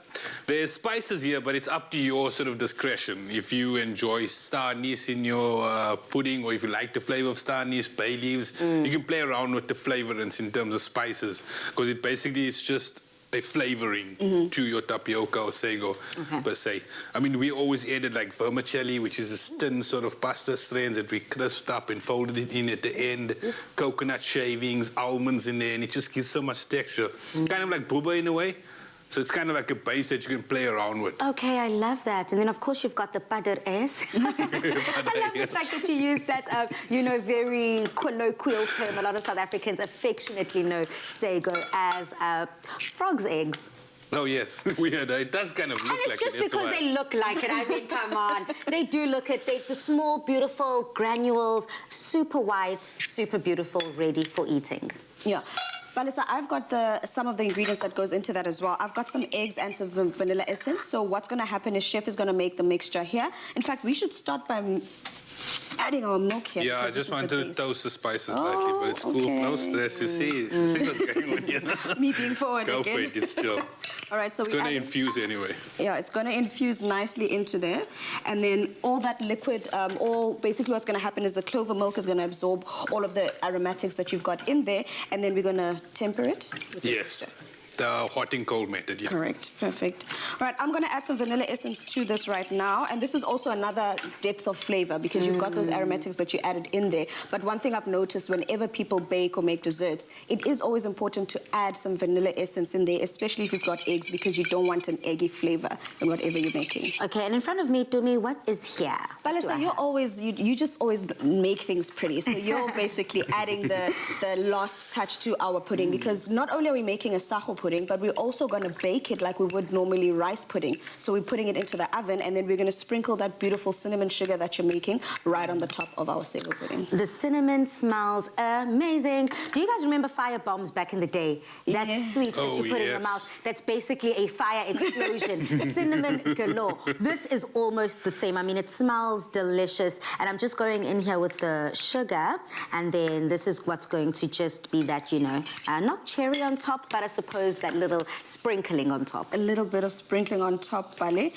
There's spices here, but it's up to your sort of discretion. If you enjoy star anise in your pudding, or if you like the flavor of star anise, bay leaves, you can play around with the flavorants in terms of spices, because it basically is just a flavoring to your tapioca or sago per se. I mean, we always added like vermicelli, which is a thin sort of pasta strands that we crisped up and folded it in at the end. Coconut shavings, almonds in there, and it just gives so much texture. Kind of like boba in a way. So it's kind of like a base that you can play around with. Okay, I love that. And then, of course, you've got the pader es. I love the fact that you use that, very colloquial term. A lot of South Africans affectionately know Sago as frog's eggs. Oh, yes. Weird. It does kind of look like it. And it's just because they look like it. I mean, come on. They do look at the small, beautiful granules, super white, super beautiful, ready for eating. Yeah. Balisa, I've got some of the ingredients that goes into that as well. I've got some eggs and some vanilla essence. So what's going to happen is Chef is going to make the mixture here. In fact, we should start by adding our milk here. Yeah, I just wanted to toast the spices lightly, but it's cool. No stress, you see. You see what's going on here? Me being forward Go again. for it, it's chill. All right, so it's going to infuse anyway. Yeah, it's going to infuse nicely into there. And then all that liquid, basically what's going to happen is the clover milk is going to absorb all of the aromatics that you've got in there. And then we're going to temper it. Yes. The hot and cold method, yeah. Correct, perfect. All right, I'm going to add some vanilla essence to this right now. And this is also another depth of flavor because you've got those aromatics that you added in there. But one thing I've noticed whenever people bake or make desserts, it is always important to add some vanilla essence in there, especially if you've got eggs, because you don't want an eggy flavor in whatever you're making. Okay, and in front of me, Tumi, what is here? Balisa, you just always make things pretty. So you're basically adding the last touch to our pudding because not only are we making a sago pudding, but we're also going to bake it like we would normally rice pudding. So we're putting it into the oven, and then we're going to sprinkle that beautiful cinnamon sugar that you're making right on the top of our sago pudding. The cinnamon smells amazing. Do you guys remember fire bombs back in the day? That sweet that you put in your mouth. That's basically a fire explosion. Cinnamon galore. This is almost the same. I mean, it smells delicious. And I'm just going in here with the sugar, and then this is what's going to just be that, not cherry on top, but I suppose that little sprinkling on top. A little bit of sprinkling on top, Bale.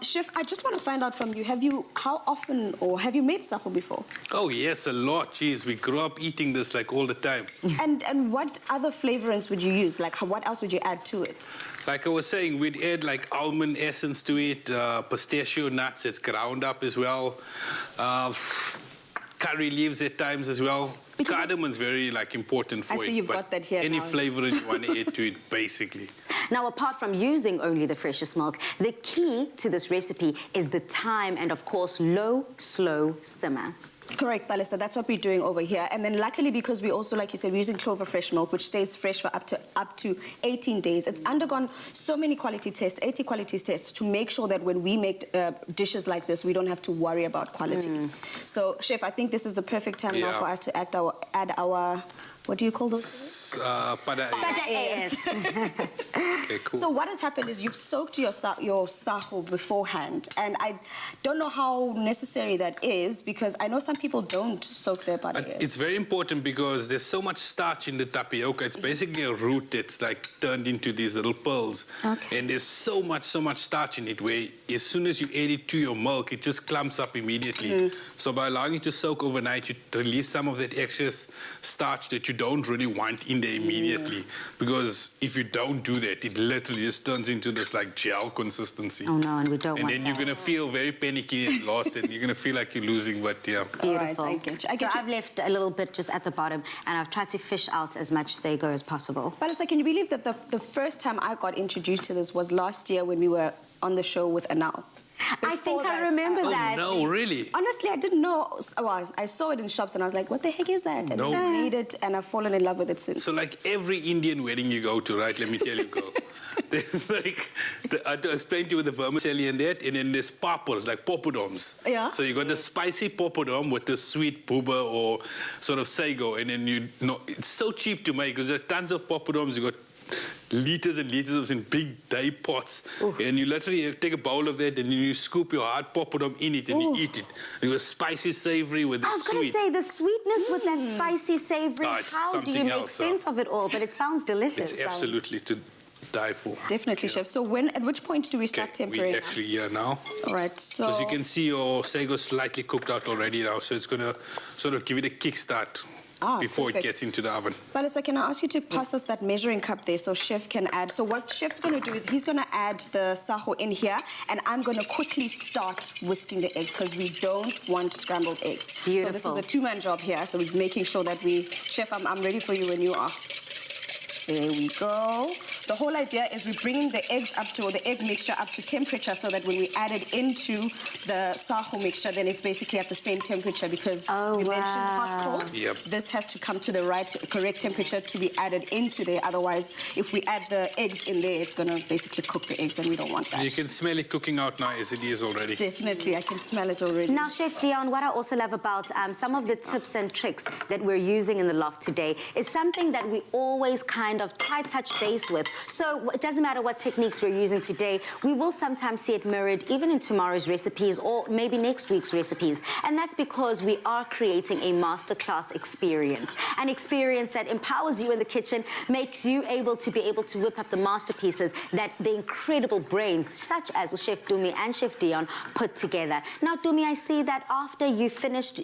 Chef, I just want to find out from you, how often, or have you made sago before? Oh, yes, a lot. Jeez, we grew up eating this like all the time. And what other flavorants would you use? Like, what else would you add to it? Like I was saying, we'd add like almond essence to it, pistachio nuts, it's ground up as well, curry leaves at times as well. Cardamon's very important for it. I see you've got that here any now. flavor you want to add to it, basically. Now, apart from using only the freshest milk, the key to this recipe is the time and, of course, low, slow simmer. Correct, Balisa. That's what we're doing over here. And then luckily, because we also, like you said, we're using clover fresh milk, which stays fresh for up to 18 days. It's undergone so many quality tests, 80 quality tests, to make sure that when we make dishes like this, we don't have to worry about quality. So, Chef, I think this is the perfect time now for us to add our what do you call those? Pada es. Okay, cool. So what has happened is you've soaked your sago beforehand, and I don't know how necessary that is because I know some people don't soak their pada es. It's very important because there's so much starch in the tapioca. It's basically a root that's like turned into these little pearls. Okay. And there's so much starch in it where as soon as you add it to your milk, it just clumps up immediately. So by allowing it to soak overnight, you release some of that excess starch that you don't really want in there immediately. Because if you don't do that, it literally just turns into this like gel consistency. Oh no, and we don't want that. And then you're going to feel very panicky and lost, and you're going to feel like you're losing, but yeah. Beautiful. Right, I get you. So I've left a little bit just at the bottom, and I've tried to fish out as much sago as possible. Balisa, can you believe that the first time I got introduced to this was last year when we were on the show with Anal? I think I remember that. Oh, no, really? Honestly, I didn't know. Well, I saw it in shops and I was like, what the heck is that? And No. I made it and I've fallen in love with it since. So like every Indian wedding you go to, right, let me tell you, girl, There's like, I explained to you with the vermicelli and that, and then there's pappers, like poppadoms. Yeah. So you got the spicy poppadom with the sweet booba or sort of sago, and then it's so cheap to make because there are tons of poppadoms. You got liters and liters of in big day pots, and you literally take a bowl of that, and you scoop your hard poppadom in it, and you eat it. It was spicy, savory with the I was sweet. going to say, the sweetness with that spicy, savory, it's how do you something make else, sense of it all? But it sounds delicious. It's absolutely to die for. Definitely, Chef. So at which point do we start tempering? We actually here now. All right, so... Because you can see your sago slightly cooked out already now, so it's going to sort of give it a kickstart before perfect. it gets into the oven. Balisa, can I ask you to pass us that measuring cup there so Chef can add? So what Chef's going to do is he's going to add the Sago in here, and I'm going to quickly start whisking the eggs because we don't want scrambled eggs. Beautiful. So this is a two-man job here, so we're making sure that Chef, I'm ready for you when you are. There we go. The whole idea is we're bringing the eggs up to, or the egg mixture up to temperature so that when we add it into the Sago mixture, then it's basically at the same temperature because we mentioned hot, cold. Yep. This has to come to the correct temperature to be added into there. Otherwise, if we add the eggs in there, it's going to basically cook the eggs, and we don't want that. You can smell it cooking out now as it is already. Definitely, I can smell it already. Now, Chef Dion, what I also love about some of the tips and tricks that we're using in the loft today is something that we always kind of touch base with. So it doesn't matter what techniques we're using today, we will sometimes see it mirrored even in tomorrow's recipes or maybe next week's recipes. And that's because we are creating a masterclass experience, an experience that empowers you in the kitchen, makes you able to whip up the masterpieces that the incredible brains, such as Chef Dumi and Chef Dion, put together. Now, Dumi, I see that after you finished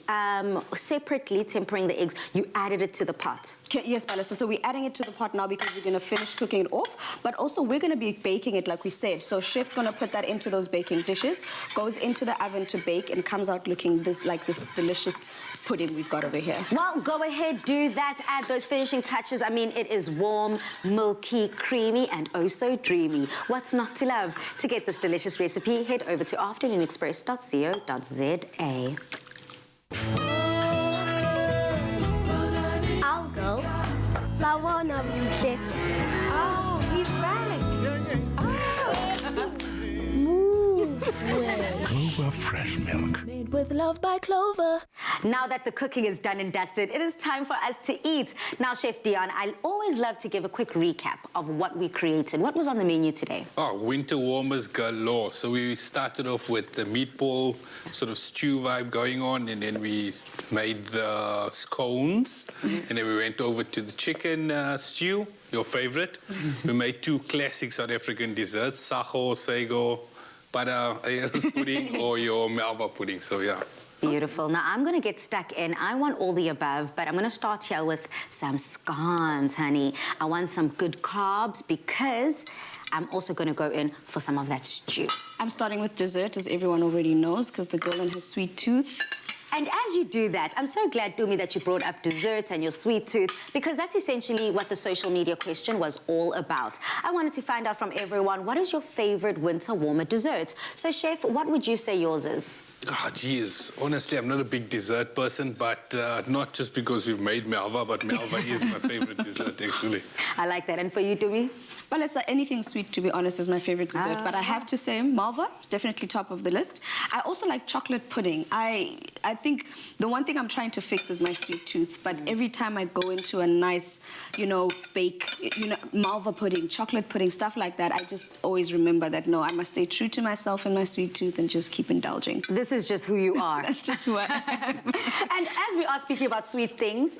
separately tempering the eggs, you added it to the pot. Okay, yes, Balisa. So we're adding it to the pot now because we're going to finish cooking it off, but also we're going to be baking it like we said. So Chef's going to put that into those baking dishes, goes into the oven to bake, and comes out looking like this delicious pudding we've got over here. Well, go ahead, do that, add those finishing touches. I mean, it is warm, milky, creamy, and oh so dreamy. What's not to love? To get this delicious recipe, head over to afternoonexpress.co.za. I'll go. I want to music. Oh, he's back. Move. Clover fresh milk. Made with love by Clover. Now that the cooking is done and dusted, it is time for us to eat. Now, Chef Dion, I always love to give a quick recap of what we created. What was on the menu today? Oh, winter warmers galore. So we started off with the meatball sort of stew vibe going on, and then we made the scones, and then we went over to the chicken stew, your favorite. We made two classic South African desserts, Sago, Sago, butter pudding, or your Malva pudding. So, yeah. Beautiful. Now, I'm going to get stuck in. I want all the above, but I'm going to start here with some scones, honey. I want some good carbs because I'm also going to go in for some of that stew. I'm starting with dessert, as everyone already knows, because the girl and her sweet tooth. And as you do that, I'm so glad, Dumi, that you brought up dessert and your sweet tooth, because that's essentially what the social media question was all about. I wanted to find out from everyone, what is your favorite winter warmer dessert? So, Chef, what would you say yours is? Ah, geez. Honestly, I'm not a big dessert person, but not just because we've made Malva, but Malva is my favorite dessert, actually. I like that. And for you, Dumi? Balisa, anything sweet, to be honest, is my favorite dessert. But I have to say, Malva is definitely top of the list. I also like chocolate pudding. I think the one thing I'm trying to fix is my sweet tooth. But every time I go into a nice, bake, Malva pudding, chocolate pudding, stuff like that, I just always remember that, no, I must stay true to myself and my sweet tooth and just keep indulging. This is just who you are. That's just who I am. And as we are speaking about sweet things,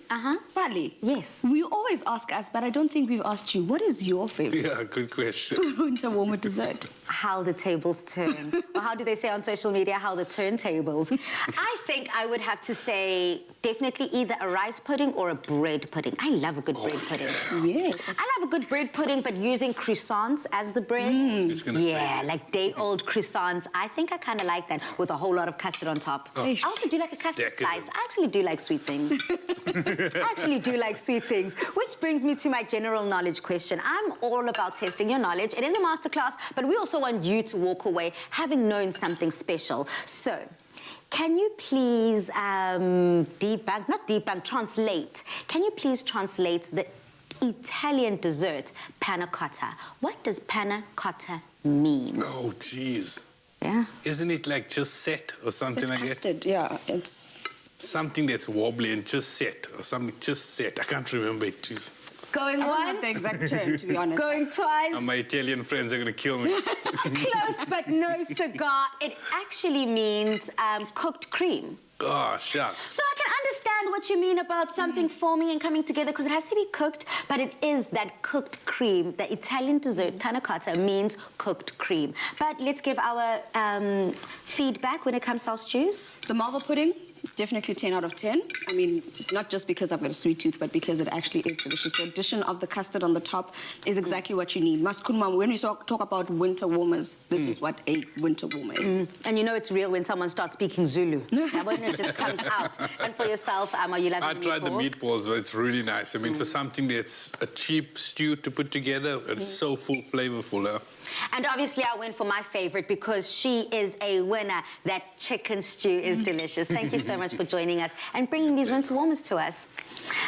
Bali. Yes. We always ask us, but I don't think we've asked you, what is your favorite Yeah, good question. winter warmer dessert? How the tables turn. Or how do they say on social media, how the turntables? I think I would have to say definitely either a rice pudding or a bread pudding. I love a good bread pudding. Yes. I love a good bread pudding, but using croissants as the bread. Just gonna say Yeah, that. like day-old croissants. I think I kind of like that with a whole lot of custard on top. I also do like a custard decadent. slice. I actually do like sweet things. Which brings me to my general knowledge question. I'm all about testing your knowledge. It is a masterclass, but we also want you to walk away having known something special. So, can you please translate? Can you please translate the Italian dessert, panna cotta. What does panna cotta mean? Oh, jeez. Yeah. Isn't it like just set or something like that? Custard, yeah. It's Something that's wobbly and just set or something just set. I can't remember it. Jeez. Going I don't once, have the exact term, to be honest. going twice. My Italian friends are going to kill me. Close but no cigar. It actually means cooked cream. Oh, shucks. So I can understand what you mean about something forming and coming together because it has to be cooked, but it is that cooked cream. The Italian dessert, panna cotta, means cooked cream. But let's give our feedback when it comes to our stews. The Malva pudding, definitely 10 out of 10. I mean, not just because I've got a sweet tooth, but because it actually is delicious. The addition of the custard on the top is exactly what you need. Maskunma, when we talk about winter warmers, this is what a winter warmer is. And you know it's real when someone starts speaking Zulu. Now, when it just comes out. And for yourself, are you loving I tried the meatballs, but it's really nice. I mean, for something that's a cheap stew to put together, it's so flavorful. And obviously I went for my favorite because she is a winner. That chicken stew is delicious. Thank you so much for joining us and bringing these winter warmers to us.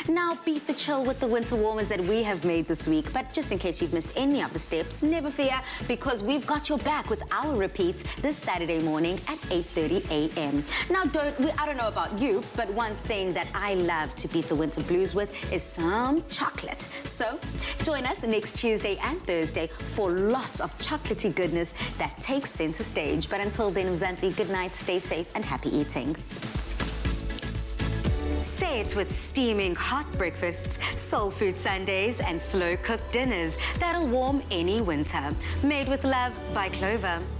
Now beat the chill with the winter warmers that we have made this week. But just in case you've missed any of the steps, never fear, because we've got your back with our repeats this Saturday morning at 8:30 a.m. Now I don't know about you, but one thing that I love to beat the winter blues with is some chocolate. So join us next Tuesday and Thursday for lots of chocolatey goodness that takes center stage. But until then, Mzansi, good night, stay safe and happy eating. Say it with steaming hot breakfasts, soul food Sundays and slow cooked dinners that'll warm any winter. Made with love by Clover.